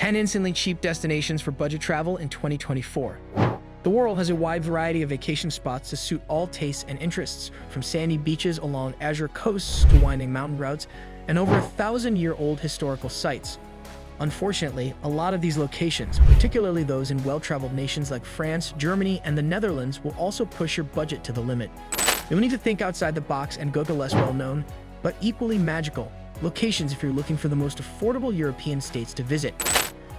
10 instantly cheap destinations for budget travel in 2024. The world has a wide variety of vacation spots to suit all tastes and interests, from sandy beaches along azure coasts to winding mountain routes and over 1,000-year-old historical sites. Unfortunately, a lot of these locations, particularly those in well-traveled nations like France, Germany, and the Netherlands, will also push your budget to the limit. You'll need to think outside the box and go to less well-known, but equally magical, locations if you're looking for the most affordable European states to visit.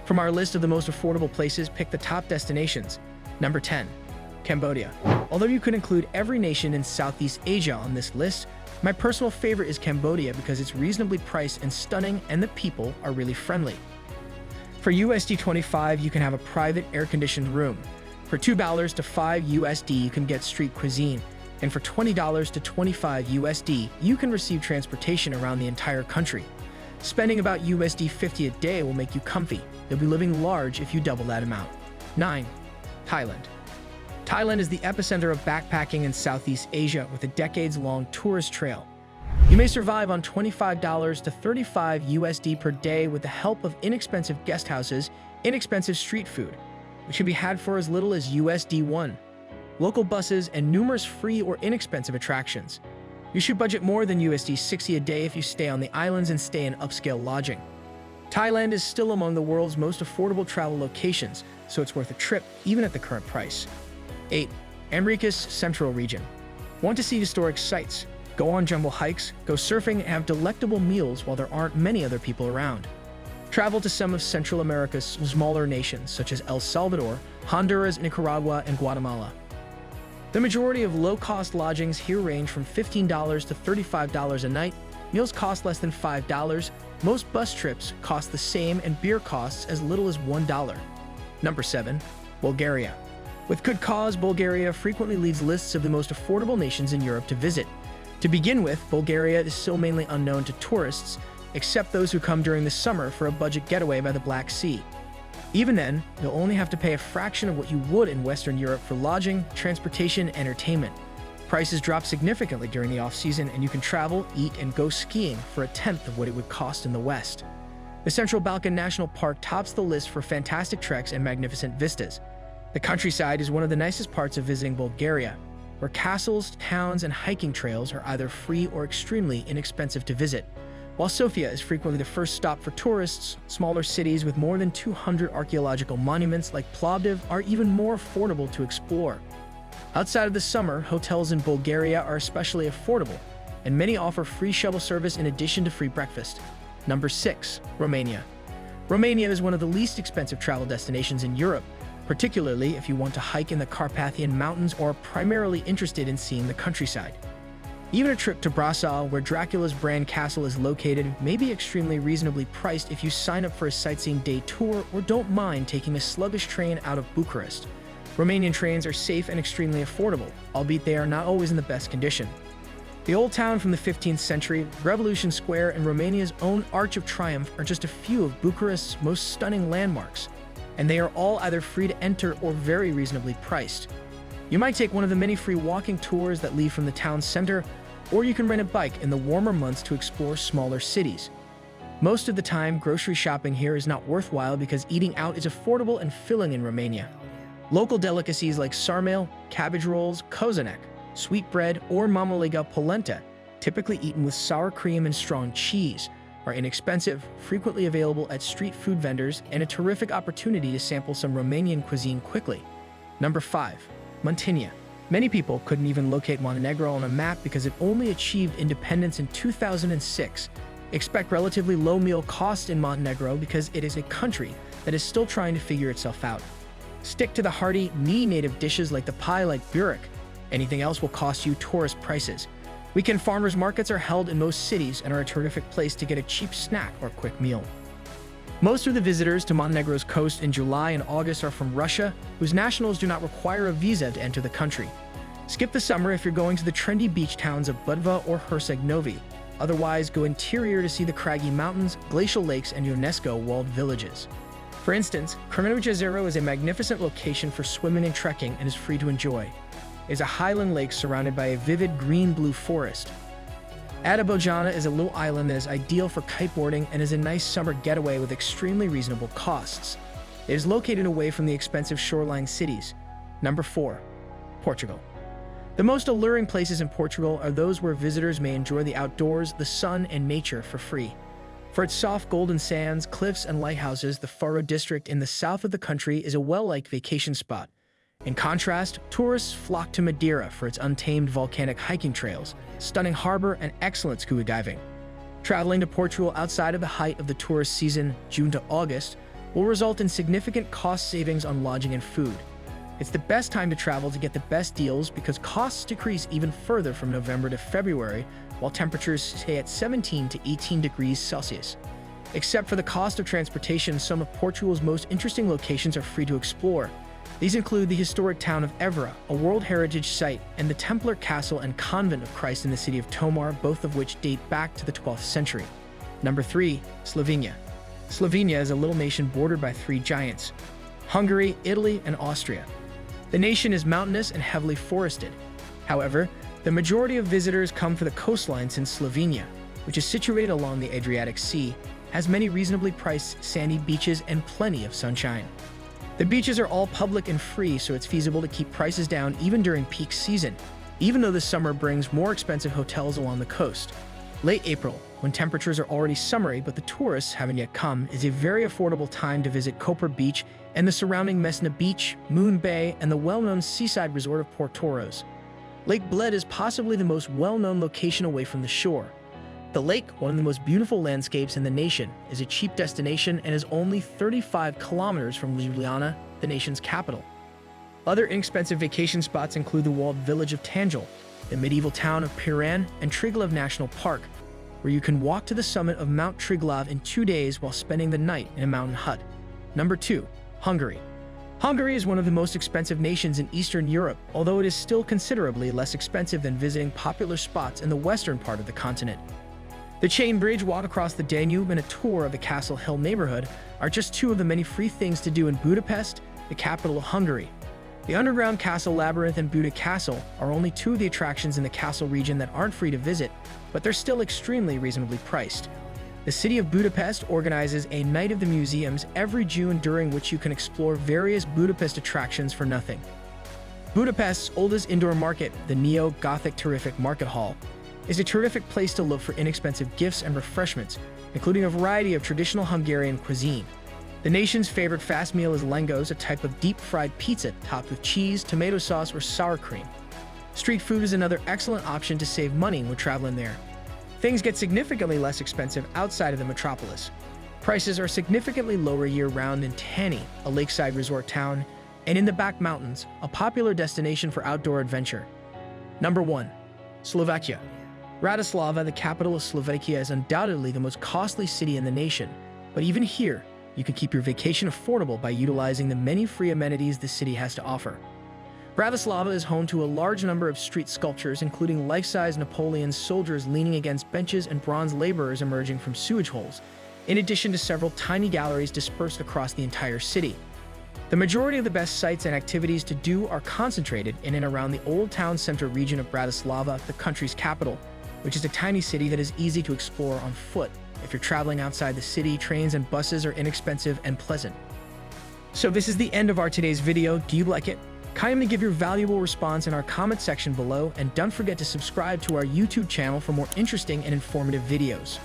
From our list of the most affordable places, pick the top destinations. Number 10. Cambodia. Although you could include every nation in Southeast Asia on this list, my personal favorite is Cambodia because it's reasonably priced and stunning, and the people are really friendly. For USD 25, you can have a private air-conditioned room. For $2 to $5 USD, you can get street cuisine. And for $20 to $25 USD, you can receive transportation around the entire country. Spending about USD 50 a day will make you comfy. You'll be living large if you double that amount. 9. Thailand. Thailand is the epicenter of backpacking in Southeast Asia with a decades-long tourist trail. You may survive on $25 to $35 USD per day with the help of inexpensive guest houses, inexpensive street food, which can be had for as little as USD 1, local buses, and numerous free or inexpensive attractions. You should budget more than USD 60 a day if you stay on the islands and stay in upscale lodging. Thailand is still among the world's most affordable travel locations, so it's worth a trip even at the current price. 8. Americas Central Region. Want to see historic sites, go on jungle hikes, go surfing, and have delectable meals while there aren't many other people around? Travel to some of Central America's smaller nations such as El Salvador, Honduras, Nicaragua, and Guatemala. The majority of low-cost lodgings here range from $15 to $35 a night. Meals cost less than $5. Most bus trips cost the same, and beer costs as little as $1. Number 7. Bulgaria. With good cause, Bulgaria frequently leads lists of the most affordable nations in Europe to visit. To begin with, Bulgaria is still mainly unknown to tourists, except those who come during the summer for a budget getaway by the Black Sea. Even then, you'll only have to pay a fraction of what you would in Western Europe for lodging, transportation, and entertainment. Prices drop significantly during the off-season, and you can travel, eat, and go skiing for a tenth of what it would cost in the West. The Central Balkan National Park tops the list for fantastic treks and magnificent vistas. The countryside is one of the nicest parts of visiting Bulgaria, where castles, towns, and hiking trails are either free or extremely inexpensive to visit. While Sofia is frequently the first stop for tourists, smaller cities with more than 200 archaeological monuments like Plovdiv are even more affordable to explore. Outside of the summer, hotels in Bulgaria are especially affordable, and many offer free shuttle service in addition to free breakfast. Number 6. Romania. Romania is one of the least expensive travel destinations in Europe, particularly if you want to hike in the Carpathian Mountains or are primarily interested in seeing the countryside. Even a trip to Brasov, where Dracula's Bran Castle is located, may be extremely reasonably priced if you sign up for a sightseeing day tour or don't mind taking a sluggish train out of Bucharest. Romanian trains are safe and extremely affordable, albeit they are not always in the best condition. The Old Town from the 15th century, Revolution Square, and Romania's own Arch of Triumph are just a few of Bucharest's most stunning landmarks, and they are all either free to enter or very reasonably priced. You might take one of the many free walking tours that leave from the town center, or you can rent a bike in the warmer months to explore smaller cities. Most of the time, grocery shopping here is not worthwhile because eating out is affordable and filling in Romania. Local delicacies like sarmale, cabbage rolls, kozanek, sweetbread, or mamalega polenta, typically eaten with sour cream and strong cheese, are inexpensive, frequently available at street food vendors, and a terrific opportunity to sample some Romanian cuisine quickly. Number 5. Montenegro. Many people couldn't even locate Montenegro on a map because it only achieved independence in 2006. Expect relatively low meal costs in Montenegro because it is a country that is still trying to figure itself out. Stick to the hearty, meaty native dishes like the pie like burek. Anything else will cost you tourist prices. Weekend farmers markets are held in most cities and are a terrific place to get a cheap snack or quick meal. Most of the visitors to Montenegro's coast in July and August are from Russia, whose nationals do not require a visa to enter the country. Skip the summer if you're going to the trendy beach towns of Budva or Herceg-Novi. Otherwise, go interior to see the craggy mountains, glacial lakes, and UNESCO-walled villages. For instance, Crămenu Jezero is a magnificent location for swimming and trekking and is free to enjoy. It is a highland lake surrounded by a vivid green-blue forest. Adabojana is a little island that is ideal for kiteboarding and is a nice summer getaway with extremely reasonable costs. It is located away from the expensive shoreline cities. Number 4. Portugal. The most alluring places in Portugal are those where visitors may enjoy the outdoors, the sun, and nature for free. For its soft golden sands, cliffs, and lighthouses, the Faro district in the south of the country is a well-liked vacation spot. In contrast, tourists flock to Madeira for its untamed volcanic hiking trails, stunning harbor, and excellent scuba diving. Traveling to Portugal outside of the height of the tourist season, June to August, will result in significant cost savings on lodging and food. It's the best time to travel to get the best deals because costs decrease even further from November to February, while temperatures stay at 17 to 18 degrees Celsius. Except for the cost of transportation, some of Portugal's most interesting locations are free to explore. These include the historic town of Évora, a World Heritage Site, and the Templar Castle and Convent of Christ in the city of Tomar, both of which date back to the 12th century. Number 3. Slovenia. Slovenia is a little nation bordered by 3 giants: Hungary, Italy, and Austria. The nation is mountainous and heavily forested. However, the majority of visitors come for the coastline since Slovenia, which is situated along the Adriatic Sea, has many reasonably priced sandy beaches and plenty of sunshine. The beaches are all public and free, so it's feasible to keep prices down even during peak season, even though the summer brings more expensive hotels along the coast. Late April, when temperatures are already summery but the tourists haven't yet come, is a very affordable time to visit Koper Beach and the surrounding Mesna Beach, Moon Bay, and the well-known seaside resort of Portoros. Lake Bled is possibly the most well-known location away from the shore. The lake, one of the most beautiful landscapes in the nation, is a cheap destination and is only 35 kilometers from Ljubljana, the nation's capital. Other inexpensive vacation spots include the walled village of Tanjil, the medieval town of Piran, and Triglav National Park, where you can walk to the summit of Mount Triglav in 2 days while spending the night in a mountain hut. Number 2. Hungary. Hungary is one of the most expensive nations in Eastern Europe, although it is still considerably less expensive than visiting popular spots in the western part of the continent. The chain bridge, walk across the Danube, and a tour of the Castle Hill neighborhood are just 2 of the many free things to do in Budapest, the capital of Hungary. The underground castle labyrinth and Buda Castle are only 2 of the attractions in the castle region that aren't free to visit, but they're still extremely reasonably priced. The city of Budapest organizes a Night of the Museums every June, during which you can explore various Budapest attractions for nothing. Budapest's oldest indoor market, the Neo-Gothic Terrific Market Hall, is a terrific place to look for inexpensive gifts and refreshments, including a variety of traditional Hungarian cuisine. The nation's favorite fast meal is lengos, a type of deep-fried pizza topped with cheese, tomato sauce, or sour cream. Street food is another excellent option to save money when traveling there. Things get significantly less expensive outside of the metropolis. Prices are significantly lower year-round in Tani, a lakeside resort town, and in the back mountains, a popular destination for outdoor adventure. Number 1. Slovakia. Bratislava, the capital of Slovakia, is undoubtedly the most costly city in the nation, but even here, you can keep your vacation affordable by utilizing the many free amenities the city has to offer. Bratislava is home to a large number of street sculptures, including life-size Napoleon soldiers leaning against benches and bronze laborers emerging from sewage holes, in addition to several tiny galleries dispersed across the entire city. The majority of the best sites and activities to do are concentrated in and around the Old Town Center region of Bratislava, the country's capital, which is a tiny city that is easy to explore on foot. If you're traveling outside the city, trains and buses are inexpensive and pleasant. So this is the end of our today's video. Do you like it? Kindly give your valuable response in our comment section below, and don't forget to subscribe to our YouTube channel for more interesting and informative videos.